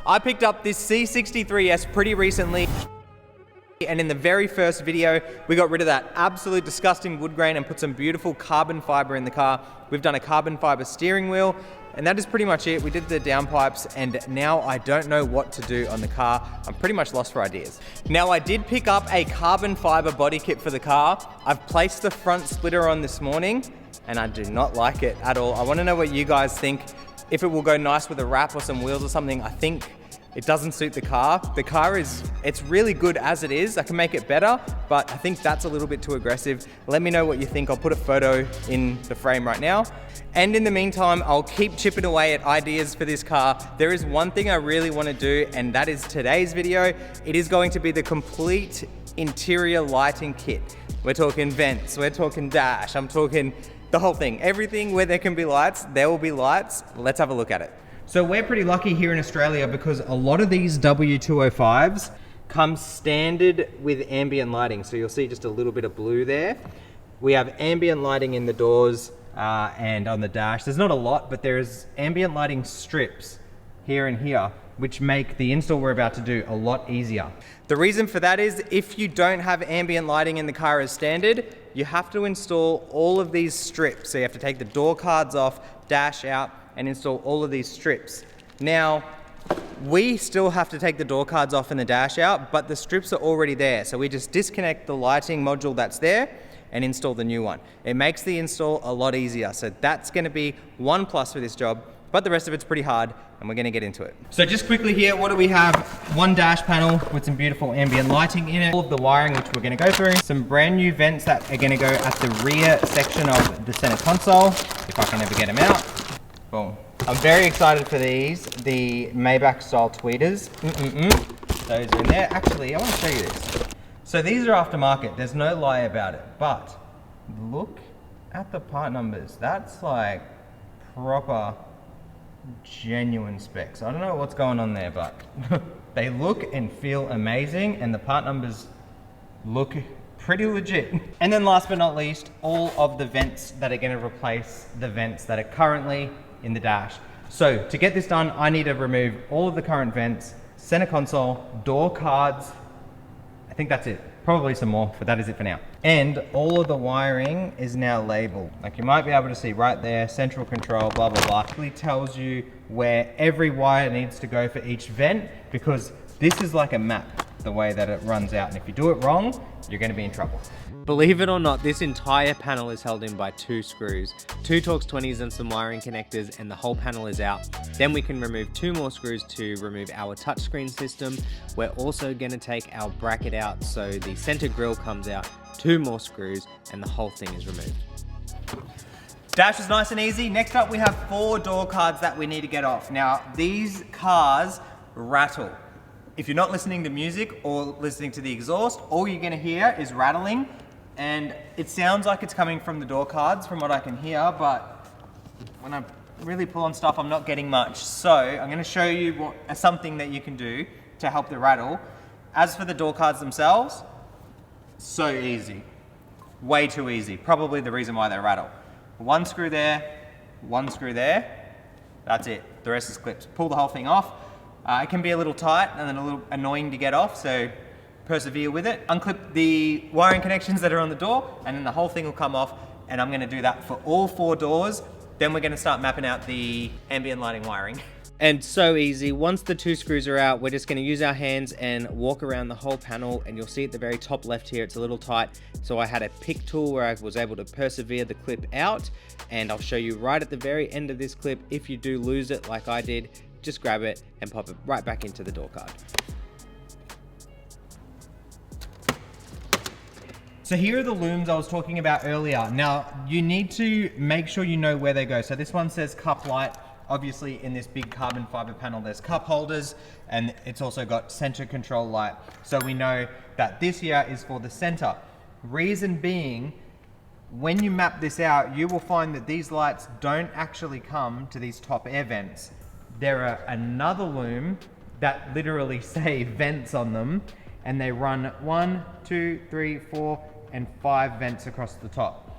I picked up this C63S pretty recently, and in the very first video, we got rid of that absolute disgusting wood grain and put some beautiful carbon fiber in the car. We've done a carbon fiber steering wheel, and that is pretty much it. We did the downpipes, and now I don't know what to do on the car. I'm pretty much lost for ideas. Now, I did pick up a carbon fiber body kit for the car. I've placed the front splitter on this morning, and I do not like it at all. I want to know what you guys think. If it will go nice with a wrap or some wheels or something. I think it doesn't suit the car. The car it's really good as it is. I can make it better, but I think that's a little bit too aggressive. Let me know what you think. I'll put a photo in the frame right now. And in the meantime, I'll keep chipping away at ideas for this car. There is one thing I really want to do, and that is today's video. It is going to be the complete interior lighting kit. We're talking vents, we're talking dash, I'm talking the whole thing. Everything where there can be lights, there will be lights. Let's have a look at it. So we're pretty lucky here in Australia because a lot of these W205s come standard with ambient lighting. So you'll see just a little bit of blue there. We have ambient lighting in the doors and on the dash. There's not a lot, but there's ambient lighting strips here and here, which make the install we're about to do a lot easier. The reason for that is if you don't have ambient lighting in the car as standard, you have to install all of these strips. So you have to take the door cards off, dash out, and install all of these strips. Now, we still have to take the door cards off and the dash out, but the strips are already there. So we just disconnect the lighting module that's there and install the new one. It makes the install a lot easier. So that's gonna be one plus for this job, but the rest of it's pretty hard, and we're gonna get into it. So just quickly here, what do we have? One dash panel with some beautiful ambient lighting in it. All of the wiring, which we're gonna go through. Some brand new vents that are gonna go at the rear section of the center console, if I can ever get them out. Boom. I'm very excited for these, the Maybach style tweeters. Those are in there. Actually, I wanna show you this. So these are aftermarket, there's no lie about it, but look at the part numbers. That's like proper genuine specs. I don't know what's going on there, but they look and feel amazing, and the part numbers look pretty legit. And then last but not least, all of the vents that are going to replace the vents that are currently in the dash. So to get this done, I need to remove all of the current vents, center console, door cards. I think that's it. Probably some more, but that is it for now. And all of the wiring is now labeled. Like you might be able to see right there, central control, blah, blah, blah. It actually tells you where every wire needs to go for each vent, because this is like a map, the way that it runs out. And if you do it wrong, you're gonna be in trouble. Believe it or not, this entire panel is held in by 2 screws, 2 Torx 20s and some wiring connectors, and the whole panel is out. Then we can remove 2 more screws to remove our touchscreen system. We're also gonna take our bracket out so the center grille comes out, 2 more screws, and the whole thing is removed. Dash is nice and easy. Next up, we have 4 door cards that we need to get off. Now, these cars rattle. If you're not listening to music or listening to the exhaust, all you're gonna hear is rattling, and it sounds like it's coming from the door cards from what I can hear, but when I really pull on stuff, I'm not getting much. So I'm gonna show you something that you can do to help the rattle. As for the door cards themselves, so easy, way too easy. Probably the reason why they rattle. 1 screw there, 1 screw there, that's it. The rest is clips. Pull the whole thing off. It can be a little tight and then a little annoying to get off, so persevere with it. Unclip the wiring connections that are on the door, and then the whole thing will come off, and I'm gonna do that for all 4 doors. Then we're gonna start mapping out the ambient lighting wiring. And so easy. Once the 2 screws are out, we're just gonna use our hands and walk around the whole panel, and you'll see at the very top left here, it's a little tight. So I had a pick tool where I was able to persevere the clip out, and I'll show you right at the very end of this clip, if you do lose it like I did, just grab it and pop it right back into the door card. So here are the looms I was talking about earlier. Now, you need to make sure you know where they go. So this one says cup light. Obviously in this big carbon fiber panel, there's cup holders, and it's also got center control light. So we know that this here is for the center. Reason being, when you map this out, you will find that these lights don't actually come to these top air vents. There are another loom that literally say vents on them, and they run 1, 2, 3, 4, and 5 vents across the top.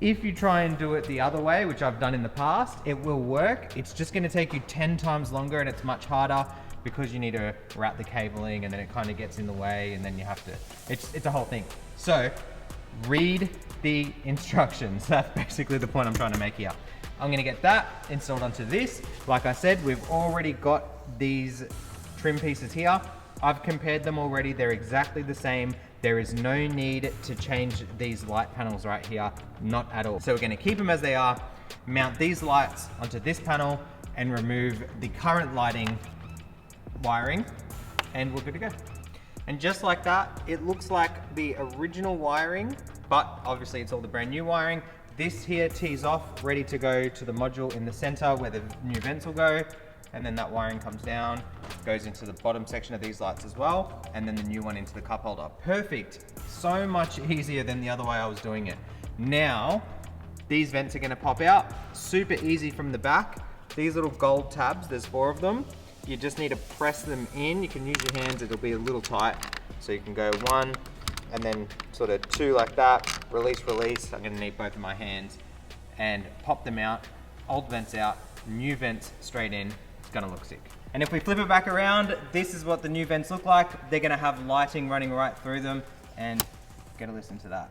If you try and do it the other way, which I've done in the past, it will work. It's just gonna take you 10 times longer, and it's much harder. because you need to wrap the cabling and then it kind of gets in the way and then you have to, it's a whole thing. So read the instructions. That's basically the point I'm trying to make here. I'm gonna get that installed onto this. Like I said, we've already got these trim pieces here. I've compared them already, they're exactly the same. There is no need to change these light panels right here, not at all. So we're gonna keep them as they are, mount these lights onto this panel and remove the current lighting wiring, and we're good to go. And just like that, it looks like the original wiring, but obviously it's all the brand new wiring. This here tees off, ready to go to the module in the center where the new vents will go. And then that wiring comes down, goes into the bottom section of these lights as well, and then the new one into the cup holder. Perfect. So much easier than the other way I was doing it. Now, these vents are gonna pop out. Super easy from the back. These little gold tabs, there's 4 of them. You just need to press them in. You can use your hands, it'll be a little tight. So you can go 1, and then sort of 2 like that. Release, release. I'm gonna need both of my hands. And pop them out. Old vents out, new vents straight in. Gonna look sick. And if we flip it back around, this is what the new vents look like. They're gonna have lighting running right through them, and get a listen to that.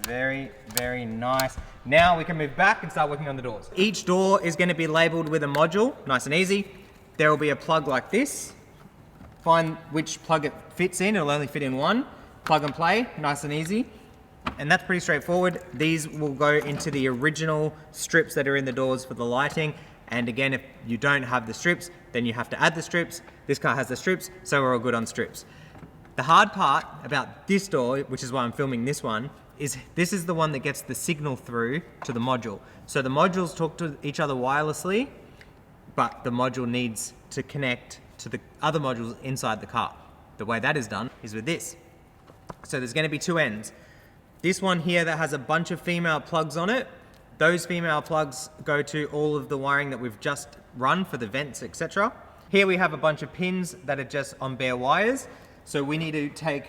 Very, very nice. Now we can move back and start working on the doors. Each door is gonna be labeled with a module, nice and easy. There will be a plug like this. Find which plug it fits in, it'll only fit in one. Plug and play, nice and easy. And that's pretty straightforward. These will go into the original strips that are in the doors for the lighting. And again, if you don't have the strips, then you have to add the strips. This car has the strips, so we're all good on strips. The hard part about this door, which is why I'm filming this one, is this is the one that gets the signal through to the module. So the modules talk to each other wirelessly, but the module needs to connect to the other modules inside the car. The way that is done is with this. So there's gonna be 2 ends. This one here that has a bunch of female plugs on it, those female plugs go to all of the wiring that we've just run for the vents, etc. Here we have a bunch of pins that are just on bare wires. So we need to take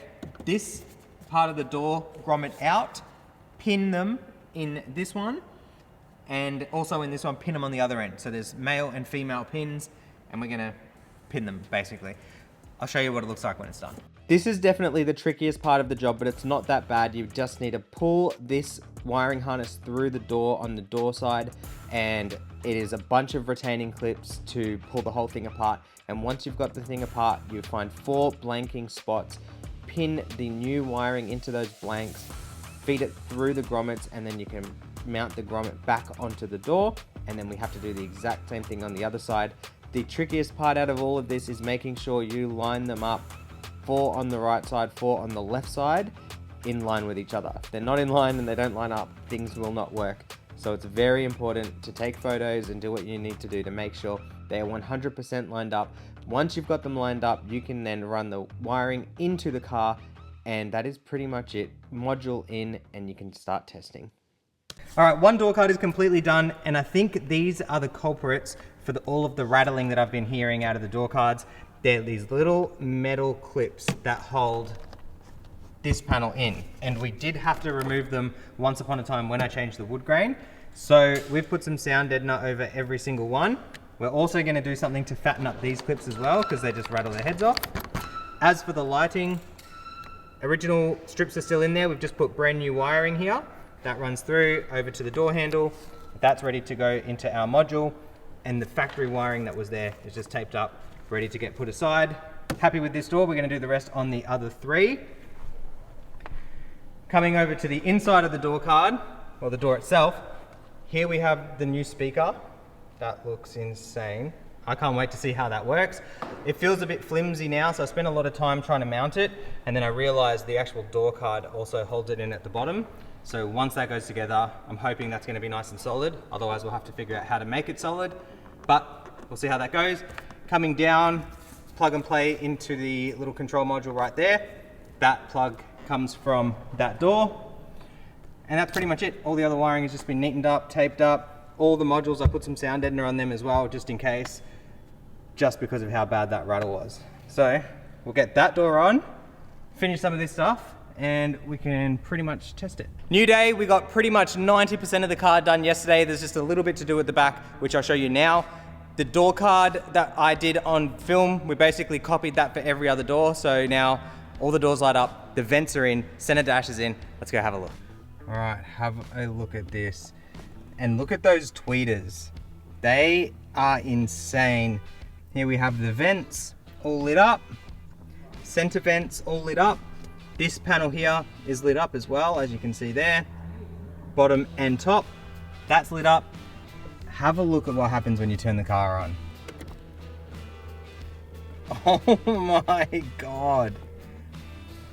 this part of the door grommet out, pin them in this one, and also in this one, pin them on the other end. So there's male and female pins, and we're gonna pin them basically. I'll show you what it looks like when it's done. This is definitely the trickiest part of the job, but it's not that bad. You just need to pull this wiring harness through the door on the door side, and it is a bunch of retaining clips to pull the whole thing apart. And once you've got the thing apart, you find 4 blanking spots, pin the new wiring into those blanks, feed it through the grommets, and then you can mount the grommet back onto the door. And then we have to do the exact same thing on the other side. The trickiest part out of all of this is making sure you line them up, 4 on the right side, 4 on the left side, in line with each other. If they're not in line and they don't line up, things will not work. So it's very important to take photos and do what you need to do to make sure they are 100% lined up. Once you've got them lined up, you can then run the wiring into the car, and that is pretty much it. Module in, and you can start testing. All right, one door card is completely done, and I think these are the culprits for all of the rattling that I've been hearing out of the door cards. They're these little metal clips that hold this panel in, and we did have to remove them once upon a time when I changed the wood grain. So we've put some sound deadener over every single one. We're also going to do something to fatten up these clips as well, because they just rattle their heads off. As for the lighting, original strips are still in there. We've just put brand new wiring here that runs through over to the door handle. That's ready to go into our module, and the factory wiring that was there is just taped up, ready to get put aside. Happy with this door. We're going to do the rest on the other 3. Coming over to the inside of the door card, or the door itself, here we have the new speaker. That looks insane. I can't wait to see how that works. It feels a bit flimsy now, so I spent a lot of time trying to mount it, and then I realized the actual door card also holds it in at the bottom. So once that goes together, I'm hoping that's going to be nice and solid. Otherwise, we'll have to figure out how to make it solid, but we'll see how that goes. Coming down, plug and play into the little control module right there. That plug comes from that door, and that's pretty much it. All the other wiring has just been neatened up, taped up. All the modules, I put some sound deadener on them as well, just in case, just because of how bad that rattle was. So we'll get that door on, finish some of this stuff, and we can pretty much test it. New day, we got pretty much 90% of the car done yesterday. There's just a little bit to do at the back, which I'll show you now. The door card that I did on film, we basically copied that for every other door. So now all the doors light up, the vents are in, center dash is in. Let's go have a look. All right, have a look at this. And look at those tweeters. They are insane. Here we have the vents all lit up. Center vents all lit up. This panel here is lit up as well, as you can see there. Bottom and top, that's lit up. Have a look at what happens when you turn the car on. Oh my God.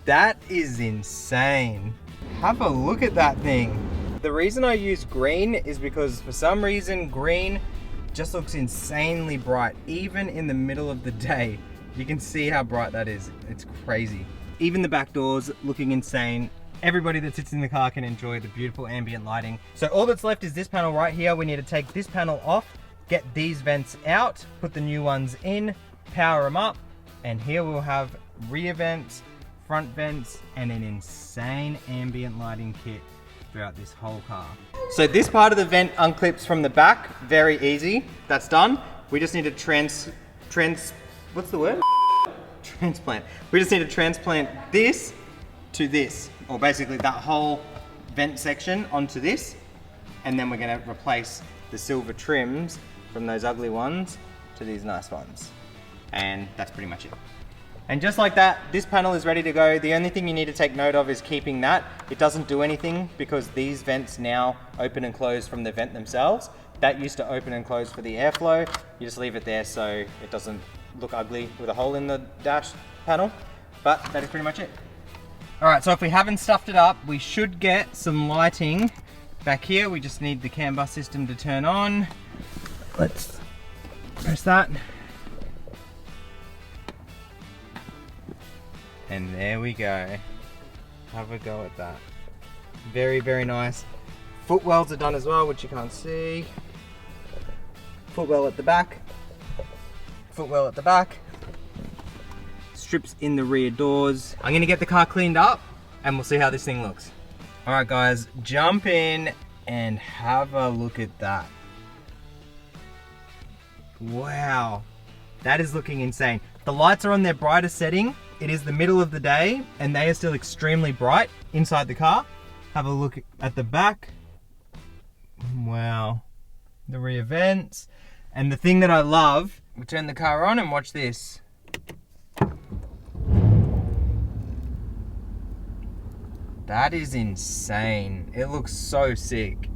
That is insane. Have a look at that thing. The reason I use green is because for some reason green just looks insanely bright, even in the middle of the day. You can see how bright that is. It's crazy. Even the back doors looking insane. Everybody that sits in the car can enjoy the beautiful ambient lighting. So all that's left is this panel right here. We need to take this panel off, get these vents out, put the new ones in, power them up, and here we'll have rear vents, front vents, and an insane ambient lighting kit throughout this whole car. So this part of the vent unclips from the back, very easy. That's done. We just need to what's the word? Transplant. We just need to transplant this to this, or basically that whole vent section onto this, and then we're gonna replace the silver trims from those ugly ones to these nice ones. And that's pretty much it. And just like that, this panel is ready to go. The only thing you need to take note of is keeping that. It doesn't do anything because these vents now open and close from the vent themselves. That used to open and close for the airflow. You just leave it there so it doesn't look ugly with a hole in the dash panel. But that is pretty much it. All right, so if we haven't stuffed it up, we should get some lighting back here. We just need the CAN bus system to turn on. Let's press that. And there we go. Have a go at that. Very, very nice. Footwells are done as well, which you can't see. Footwell at the back. Footwell at the back. Strips in the rear doors. I'm gonna get the car cleaned up and we'll see how this thing looks. All right guys, jump in and have a look at that. Wow, that is looking insane. The lights are on their brightest setting. It is the middle of the day and they are still extremely bright inside the car. Have a look at the back. Wow, the rear vents. And the thing that I love, we turn the car on and watch this. That is insane. It looks so sick.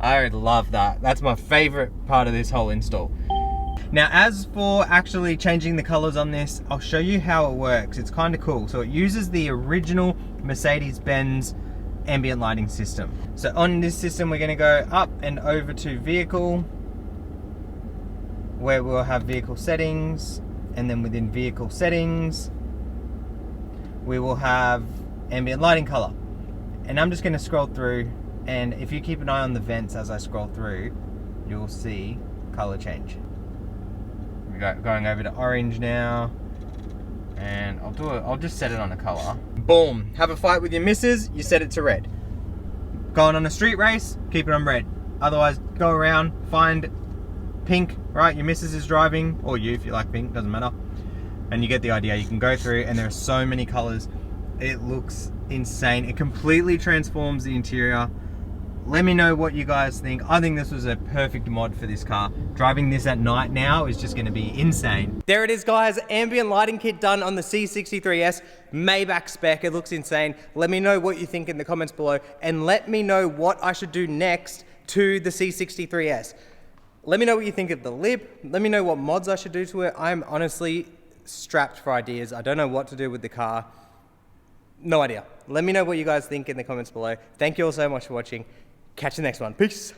I love that. That's my favorite part of this whole install. Now, as for actually changing the colors on this, I'll show you how it works. It's kind of cool. So it uses the original Mercedes-Benz ambient lighting system. So on this system, we're gonna go up and over to vehicle, where we'll have vehicle settings, and then within vehicle settings, we will have ambient lighting color. And I'm just gonna scroll through, and if you keep an eye on the vents as I scroll through, you'll see color change. We're going over to orange now, and I'll just set it on a color. Boom, have a fight with your missus, you set it to red. Going on a street race, keep it on red. Otherwise, go around, find pink, right? Your missus is driving, or you if you like pink, doesn't matter. And you get the idea. You can go through and there are so many colors. It looks insane. It completely transforms the interior. Let me know what you guys think. I think this was a perfect mod for this car. Driving this at night now is just gonna be insane. There it is guys, ambient lighting kit done on the C63S Maybach spec. It looks insane. Let me know what you think in the comments below, and let me know what I should do next to the C63S. Let me know what you think of the lip. Let me know what mods I should do to it. I'm honestly strapped for ideas. I don't know what to do with the car. No idea. Let me know what you guys think in the comments below. Thank you all so much for watching. Catch you next one. Peace.